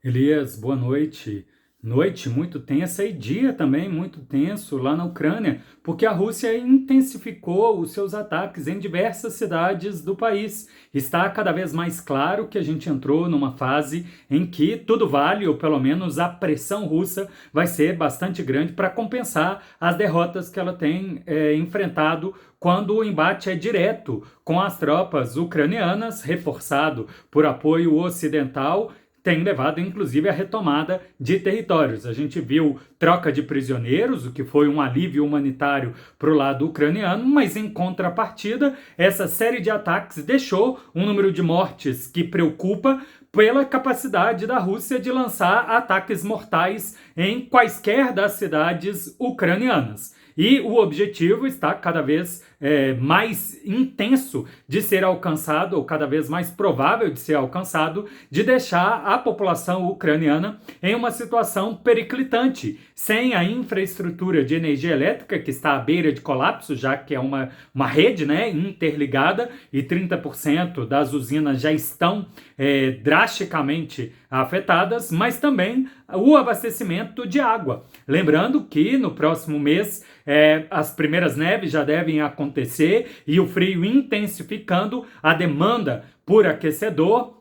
Elias, boa noite. Noite muito tensa e dia também muito tenso lá na Ucrânia, porque a Rússia intensificou os seus ataques em diversas cidades do país. Está cada vez mais claro que a gente entrou numa fase em que tudo vale, ou pelo menos a pressão russa vai ser bastante grande para compensar as derrotas que ela tem enfrentado quando o embate é direto com as tropas ucranianas, reforçado por apoio ocidental, tem levado inclusive à retomada de territórios. A gente viu troca de prisioneiros, o que foi um alívio humanitário para o lado ucraniano, mas em contrapartida, essa série de ataques deixou um número de mortes que preocupa pela capacidade da Rússia de lançar ataques mortais em quaisquer das cidades ucranianas. E o objetivo está cada vez mais intenso de ser alcançado, ou cada vez mais provável de ser alcançado, de deixar a população ucraniana em uma situação periclitante, sem a infraestrutura de energia elétrica, que está à beira de colapso, já que é uma rede, né, interligada, e 30% das usinas já estão drasticamente afetadas, mas também o abastecimento de água. Lembrando que no próximo mês as primeiras neves já devem acontecer e o frio intensificando a demanda por aquecedor,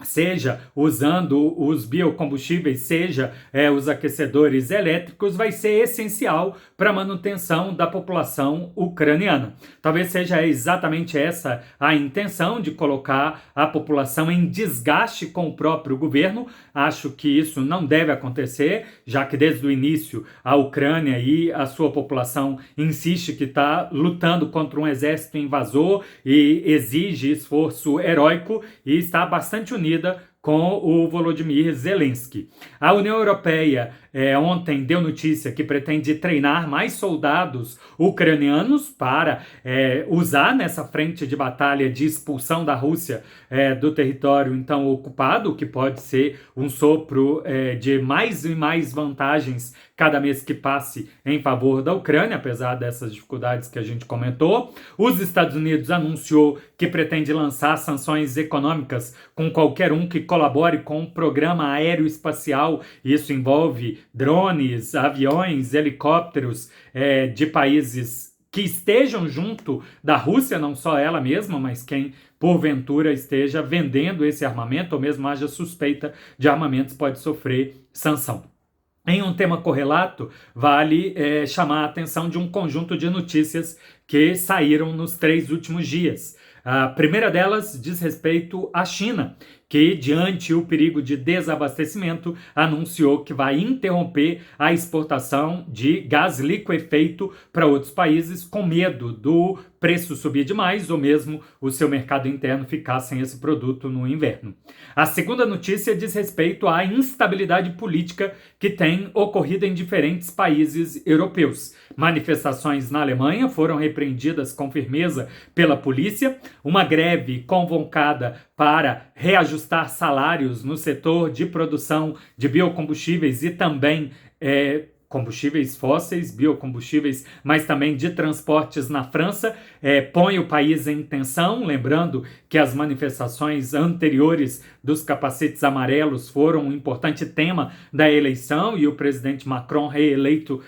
seja usando os biocombustíveis, seja os aquecedores elétricos, vai ser essencial para a manutenção da população ucraniana. Talvez seja exatamente essa a intenção de colocar a população em desgaste com o próprio governo. Acho que isso não deve acontecer, já que desde o início a Ucrânia e a sua população insiste que está lutando contra um exército invasor e exige esforço heróico e está bastante unida com o Volodymyr Zelensky. A União Europeia ontem deu notícia que pretende treinar mais soldados ucranianos para usar nessa frente de batalha de expulsão da Rússia do território então ocupado, o que pode ser um sopro de mais e mais vantagens cada mês que passe em favor da Ucrânia, apesar dessas dificuldades que a gente comentou. Os Estados Unidos anunciou que pretende lançar sanções econômicas com qualquer um que colabore com o programa aeroespacial. Isso envolve drones, aviões, helicópteros de países que estejam junto da Rússia, não só ela mesma, mas quem porventura esteja vendendo esse armamento ou mesmo haja suspeita de armamentos pode sofrer sanção. Em um tema correlato, vale chamar a atenção de um conjunto de notícias que saíram nos 3 últimos dias. A primeira delas diz respeito à China, que, diante o perigo de desabastecimento, anunciou que vai interromper a exportação de gás liquefeito para outros países, com medo do preço subir demais ou mesmo o seu mercado interno ficar sem esse produto no inverno. A segunda notícia diz respeito à instabilidade política que tem ocorrido em diferentes países europeus. Manifestações na Alemanha foram repreendidas com firmeza pela polícia, uma greve convocada para reajustar salários no setor de produção de biocombustíveis e também combustíveis fósseis, biocombustíveis, mas também de transportes na França, põe o país em tensão, lembrando que as manifestações anteriores dos capacetes amarelos foram um importante tema da eleição e o presidente Macron, reeleito,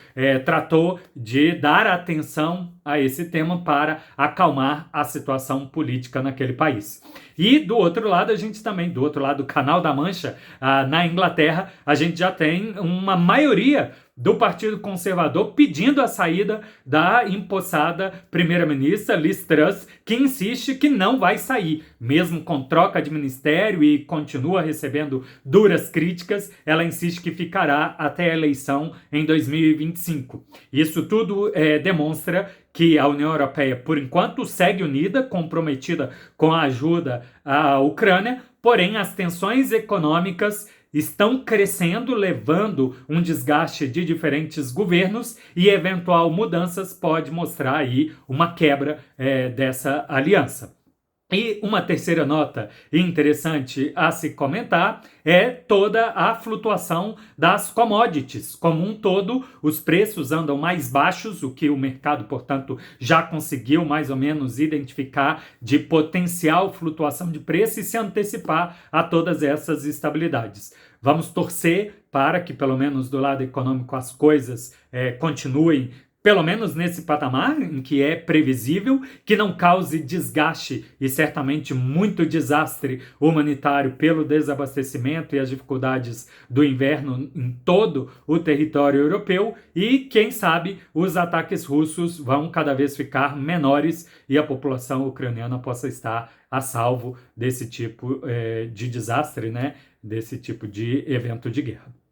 tratou de dar atenção a esse tema para acalmar a situação política naquele país. E do outro lado, a gente também, do outro lado do Canal da Mancha, na Inglaterra, a gente já tem uma maioria do Partido Conservador pedindo a saída da empossada primeira-ministra Liz Truss, que insiste que não vai sair. Mesmo com troca de ministério e continua recebendo duras críticas, ela insiste que ficará até a eleição em 2025. Isso tudo demonstra que a União Europeia, por enquanto, segue unida, comprometida com a ajuda à Ucrânia, porém as tensões econômicas estão crescendo, levando um desgaste de diferentes governos e eventual mudanças pode mostrar aí uma quebra dessa aliança. E uma terceira nota interessante a se comentar é toda a flutuação das commodities. Como um todo, os preços andam mais baixos, o que o mercado, portanto, já conseguiu mais ou menos identificar de potencial flutuação de preço e se antecipar a todas essas estabilidades. Vamos torcer para que, pelo menos do lado econômico, as coisas continuem pelo menos nesse patamar em que é previsível, que não cause desgaste e certamente muito desastre humanitário pelo desabastecimento e as dificuldades do inverno em todo o território europeu, e quem sabe os ataques russos vão cada vez ficar menores e a população ucraniana possa estar a salvo desse tipo de desastre, né? Desse tipo de evento de guerra.